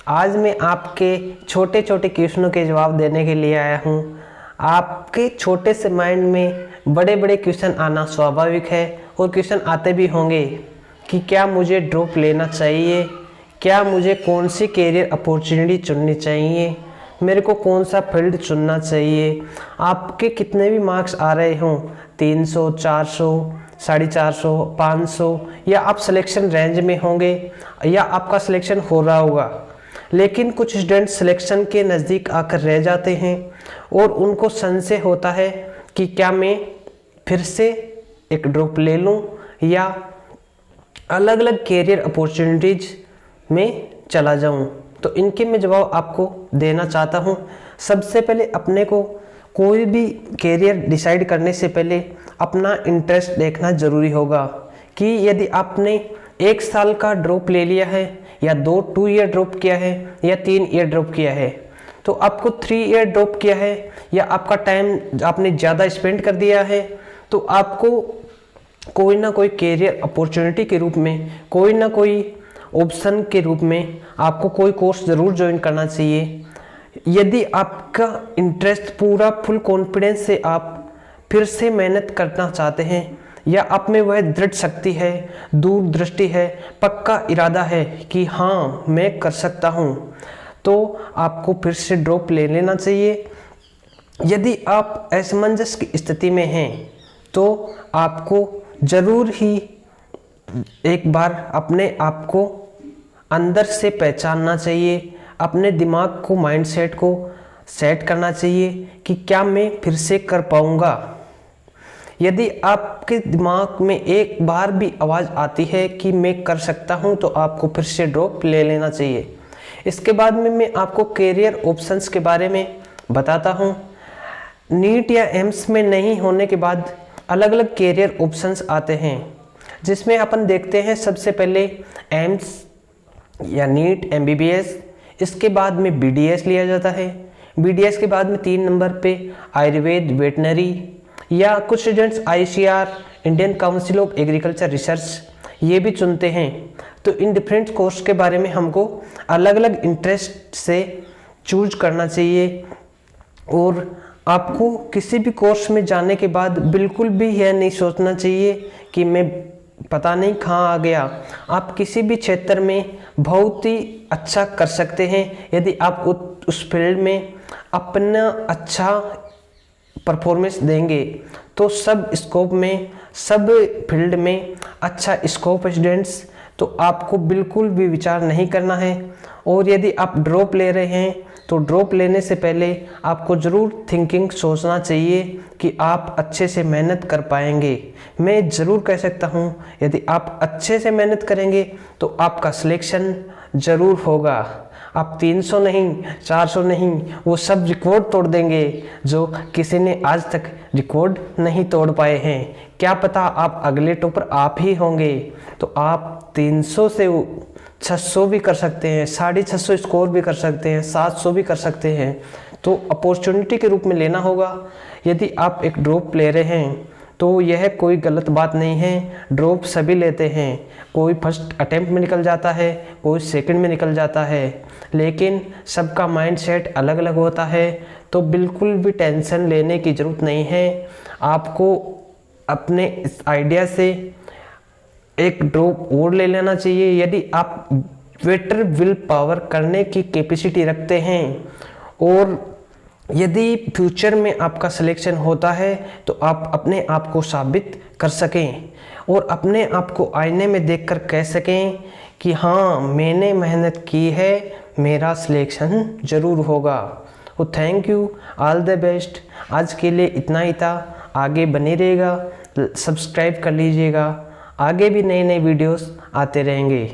आज मैं आपके छोटे छोटे क्वेश्चनों के जवाब देने के लिए आया हूँ। आपके छोटे से माइंड में बड़े बड़े क्वेश्चन आना स्वाभाविक है और क्वेश्चन आते भी होंगे कि क्या मुझे ड्रॉप लेना चाहिए, क्या मुझे कौन सी कैरियर अपॉर्चुनिटी चुननी चाहिए, मेरे को कौन सा फील्ड चुनना चाहिए। आपके कितने भी मार्क्स आ रहे हों, 300, 400, 450, 500, या आप सिलेक्शन रेंज में होंगे या आपका सिलेक्शन हो रहा होगा, लेकिन कुछ स्टूडेंट सिलेक्शन के नज़दीक आकर रह जाते हैं और उनको संशय होता है कि क्या मैं फिर से एक ड्रॉप ले लूं या अलग अलग कैरियर अपॉर्चुनिटीज़ में चला जाऊं। तो इनके मैं जवाब आपको देना चाहता हूं। सबसे पहले अपने को कोई भी कैरियर डिसाइड करने से पहले अपना इंटरेस्ट देखना ज़रूरी होगा कि यदि आपने 1 साल का ड्रॉप ले लिया है या 2 ईयर ड्रॉप किया है या 3 ईयर ड्रॉप किया है, तो आपको 3 ईयर ड्रॉप किया है या आपका टाइम आपने ज़्यादा स्पेंड कर दिया है, तो आपको कोई ना कोई कैरियर अपॉर्चुनिटी के रूप में, कोई ना कोई ऑप्शन के रूप में आपको कोई कोर्स ज़रूर ज्वाइन करना चाहिए। यदि आपका इंटरेस्ट पूरा फुल कॉन्फिडेंस से आप फिर से मेहनत करना चाहते हैं या आप में वह दृढ़ शक्ति है, दूरदृष्टि है, पक्का इरादा है कि हाँ मैं कर सकता हूँ, तो आपको फिर से ड्रॉप ले लेना चाहिए। यदि आप असमंजस की स्थिति में हैं तो आपको ज़रूर ही एक बार अपने आप को अंदर से पहचानना चाहिए, अपने दिमाग को, माइंडसेट को सेट करना चाहिए कि क्या मैं फिर से कर पाऊँगा। यदि आपके दिमाग में एक बार भी आवाज़ आती है कि मैं कर सकता हूं, तो आपको फिर से ड्रॉप ले लेना चाहिए। इसके बाद में मैं आपको कैरियर ऑप्शंस के बारे में बताता हूं। नीट या एम्स में नहीं होने के बाद अलग अलग कैरियर ऑप्शंस आते हैं, जिसमें अपन देखते हैं सबसे पहले एम्स या नीट MBBS, इसके बाद में BDS लिया जाता है। BDS के बाद में 3 नंबर पे आयुर्वेद, वेटनरी, या कुछ students ICR, Indian council of agriculture research, ये भी चुनते हैं। तो इन डिफरेंट कोर्स के बारे में हमको अलग अलग इंटरेस्ट से चूज करना चाहिए। और आपको किसी भी कोर्स में जाने के बाद बिल्कुल भी यह नहीं सोचना चाहिए कि मैं पता नहीं कहाँ आ गया। आप किसी भी क्षेत्र में बहुत ही अच्छा कर सकते हैं यदि आप उस फील्ड में अपना अच्छा परफॉर्मेंस देंगे। तो सब स्कोप में, सब फील्ड में अच्छा स्कोप स्टूडेंट्स, तो आपको बिल्कुल भी विचार नहीं करना है। और यदि आप ड्रॉप ले रहे हैं तो ड्रॉप लेने से पहले आपको ज़रूर थिंकिंग सोचना चाहिए कि आप अच्छे से मेहनत कर पाएंगे। मैं ज़रूर कह सकता हूँ यदि आप अच्छे से मेहनत करेंगे तो आपका सिलेक्शन ज़रूर होगा। आप 300 नहीं, 400 नहीं, वो सब रिकॉर्ड तोड़ देंगे जो किसी ने आज तक रिकॉर्ड नहीं तोड़ पाए हैं। क्या पता आप अगले टॉपर आप ही होंगे। तो आप 300 से 600 भी कर सकते हैं, 650 स्कोर भी कर सकते हैं, 700 भी कर सकते हैं। तो अपॉर्चुनिटी के रूप में लेना होगा। यदि आप एक ड्रॉप ले रहे हैं तो यह कोई गलत बात नहीं है। ड्रॉप सभी लेते हैं, कोई फर्स्ट अटेम्प्ट में निकल जाता है, कोई सेकंड में निकल जाता है, लेकिन सबका माइंडसेट अलग अलग होता है। तो बिल्कुल भी टेंशन लेने की ज़रूरत नहीं है। आपको अपने इस आइडिया से एक ड्रॉप और ले लेना चाहिए। यदि आप बेटर विल पावर करने की कैपेसिटी रखते हैं और यदि फ्यूचर में आपका सिलेक्शन होता है तो आप अपने आप को साबित कर सकें और अपने आप को आईने में देखकर कह सकें कि हाँ मैंने मेहनत की है, मेरा सिलेक्शन ज़रूर होगा। तो thank you, all the best. आज के लिए इतना ही था, आगे बने रहेगा, सब्सक्राइब कर लीजिएगा, आगे भी नए नए वीडियोस आते रहेंगे।